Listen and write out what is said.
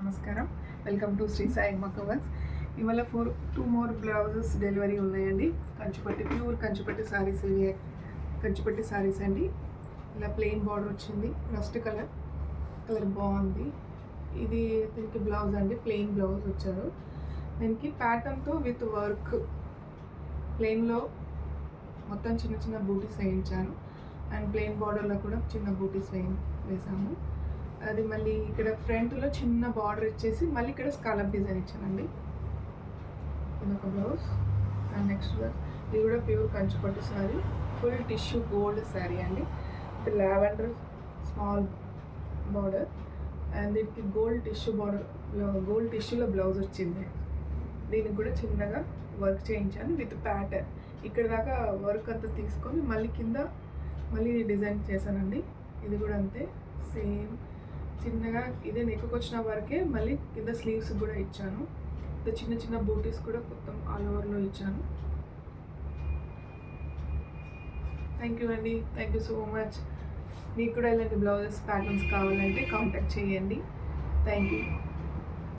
నమస్కారం. Welcome to Shri Sai covers. ఇవాళ 2 more blouses delivery ఉన్నాయండి. ప్యూర్ కంచిపట్టి సారీస్, ఇవి కంచిపట్టి సారీస్ అండి. ఇలా ప్లెయిన్ బార్డర్ వచ్చింది, రస్ట్ కలర్ బాగుంది. ఇది దీనికి బ్లౌజ్ అండి, ప్లెయిన్ బ్లౌజ్ వచ్చారు. దీనికి ప్యాటర్న్తో విత్ వర్క్, ప్లెయిన్లో మొత్తం చిన్న చిన్న బూటీస్ వేయించాను అండ్ ప్లెయిన్ బార్డర్లో కూడా చిన్న బూటీస్ వేసాము. అది మళ్ళీ ఇక్కడ ఫ్రంట్లో చిన్న బార్డర్ ఇచ్చేసి మళ్ళీ ఇక్కడ స్కాలప్ డిజైన్ ఇచ్చానండి. ఇది ఒక బ్లౌజ్. అండ్ నెక్స్ట్ ఇది కూడా pure Kanchipattu sari, full tissue gold sari అండి. ఇది లావెండర్ స్మాల్ బార్డర్ అండ్ దీనికి గోల్డ్ టిష్యూలో బ్లౌజ్ వచ్చింది. దీనికి కూడా చిన్నగా వర్క్ చేయించాను విత్ ప్యాటర్న్. ఇక్కడ దాకా వర్క్ అంతా తీసుకొని మళ్ళీ కింద డిజైన్ చేశానండి. ఇది కూడా అంతే సేమ్ చిన్నగా ఇదే నెక్కి వచ్చిన వరకే మళ్ళీ కింద స్లీవ్స్ కూడా ఇచ్చాను. చిన్న చిన్న బూటీస్ కూడా మొత్తం ఆల్ ఓవర్లో ఇచ్చాను. థ్యాంక్ యూ అండి, థ్యాంక్ యూ సో మచ్. మీకు కూడా ఇలాంటి బ్లౌజెస్ ప్యాటర్న్స్ కావాలంటే కాంటాక్ట్ చేయండి. Thank you.